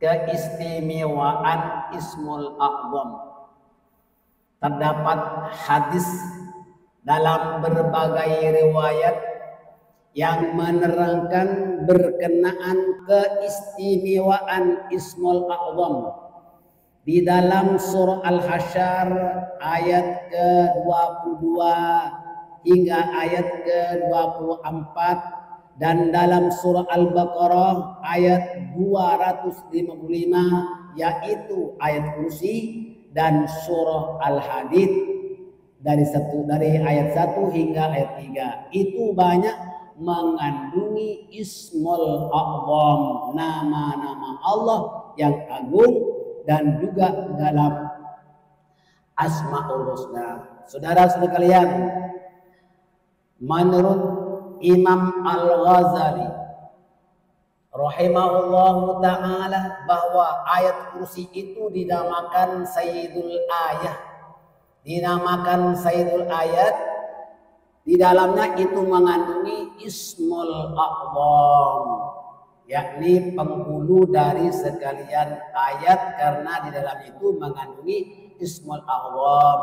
keistimewaan Ismul A'zam. Terdapat hadis dalam berbagai riwayat yang menerangkan berkenaan keistimewaan Ismul A'zam. Di dalam surah Al-Hasyr ayat ke-22 hingga ayat ke-24 dan dalam surah Al-Baqarah ayat 255 yaitu ayat kursi dan surah Al-Hadid dari ayat 1 hingga ayat 3 itu banyak mengandungi Ismul A'zam, nama-nama Allah yang agung dan juga dalam Asmaul Husna. Saudara-saudara kalian, menurut Imam Al-Ghazali rahimahullahu ta'ala bahwa ayat kursi itu dinamakan Sayyidul Ayat. Dinamakan Sayyidul Ayat, di dalamnya itu mengandungi Ismul A'zam, yakni penghulu dari sekalian ayat, karena di dalam itu mengandungi Ismul A'zam.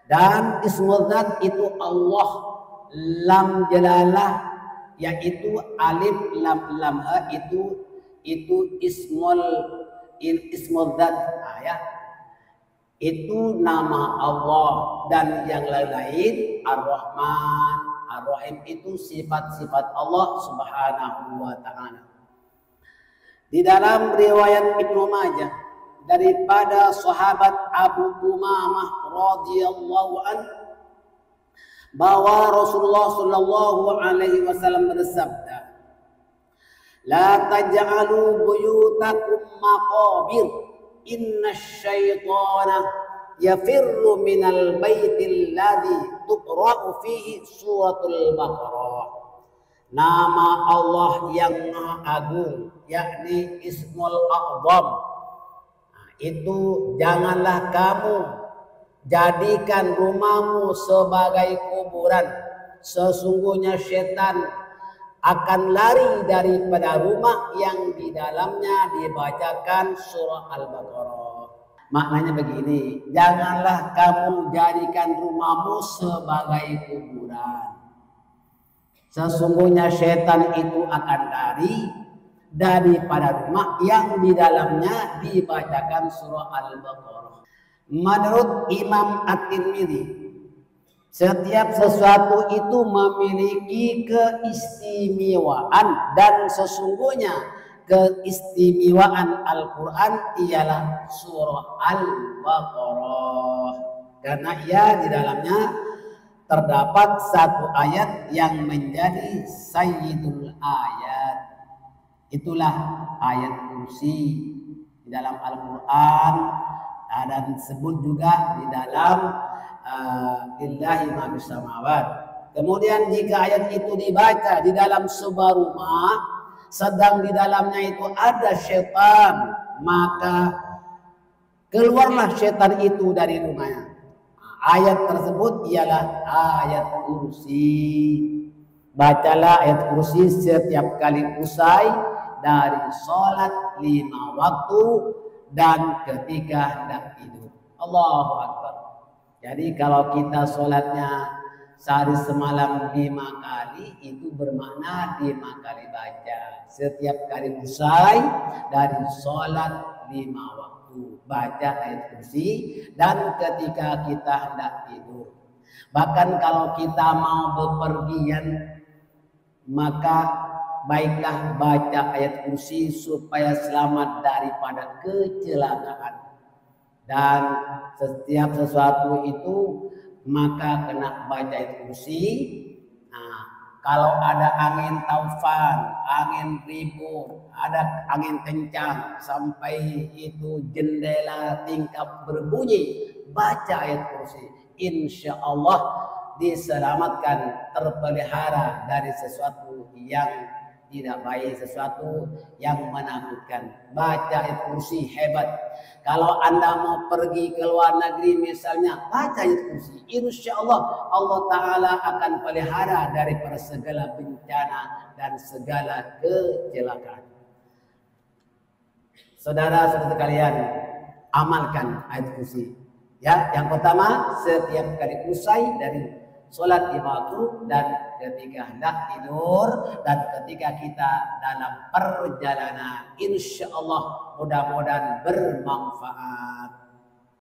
Dan Ismul Zat itu Allah, lam jalalah yaitu alif lam lam ha itu Ismul Zat, ya. Itu nama Allah, dan yang lain-lain Ar-Rahman, Ar-Rahim itu sifat-sifat Allah Subhanahu wa ta'ala. Di dalam riwayat Ibnu Majah daripada sahabat Abu Umamah radhiyallahu anhu bahwa Rasulullah sallallahu alaihi wasallam bersabda, "La taj'alu buyutakum maqabir, innasyaitana yafirru minal baitil ladzi tuqra'u fihi suratul Baqarah." Nama Allah yang Maha Agung, yakni Ismul A'zam, itu janganlah kamu jadikan rumahmu sebagai kuburan. Sesungguhnya setan akan lari daripada rumah yang di dalamnya dibacakan surah Al-Baqarah. Maknanya begini, janganlah kamu jadikan rumahmu sebagai kuburan. Sesungguhnya setan itu akan lari daripada rumah yang di dalamnya dibacakan surah Al-Baqarah. Menurut Imam At-Tirmidzi, setiap sesuatu itu memiliki keistimewaan, dan sesungguhnya keistimewaan Al-Quran ialah surah Al-Baqarah, karena ia di dalamnya terdapat satu ayat yang menjadi Sayyidul Ayat. Itulah ayat kursi di dalam Al-Quran, dan disebut juga di dalam Lillahi ma fis samawat. Kemudian jika ayat itu dibaca di dalam sebuah rumah, sedang di dalamnya itu ada setan, maka keluarlah setan itu dari rumahnya. Ayat tersebut ialah ayat kursi. Bacalah ayat kursi setiap kali usai dari sholat 5 waktu dan ketika hendak tidur. Allahu Akbar. Jadi kalau kita sholatnya sehari semalam 5 kali, itu bermakna 5 kali baca. Setiap kali usai dari sholat 5 waktu baca ayat kursi, dan ketika kita hendak tidur. Bahkan kalau kita mau bepergian, maka baiklah baca ayat kursi supaya selamat daripada kecelakaan. Dan setiap sesuatu itu maka kena baca ayat kursi. Kalau ada angin taufan, angin ribut, ada angin kencang sampai itu jendela tingkap berbunyi, baca ayat kursi. Insya Allah diselamatkan, terpelihara dari sesuatu yang tidak baik, sesuatu yang menakutkan. Baca ayat kursi hebat. Kalau Anda mau pergi ke luar negeri misalnya, baca ayat kursi. Insya Allah Allah Ta'ala akan pelihara dari segala bencana dan segala kecelakaan. saudara-saudara kalian, amalkan ayat kursi. Ya, yang pertama setiap kali usai dari sholat lima waktu dan ketika hendak tidur dan ketika kita dalam perjalanan, insya Allah mudah-mudahan bermanfaat.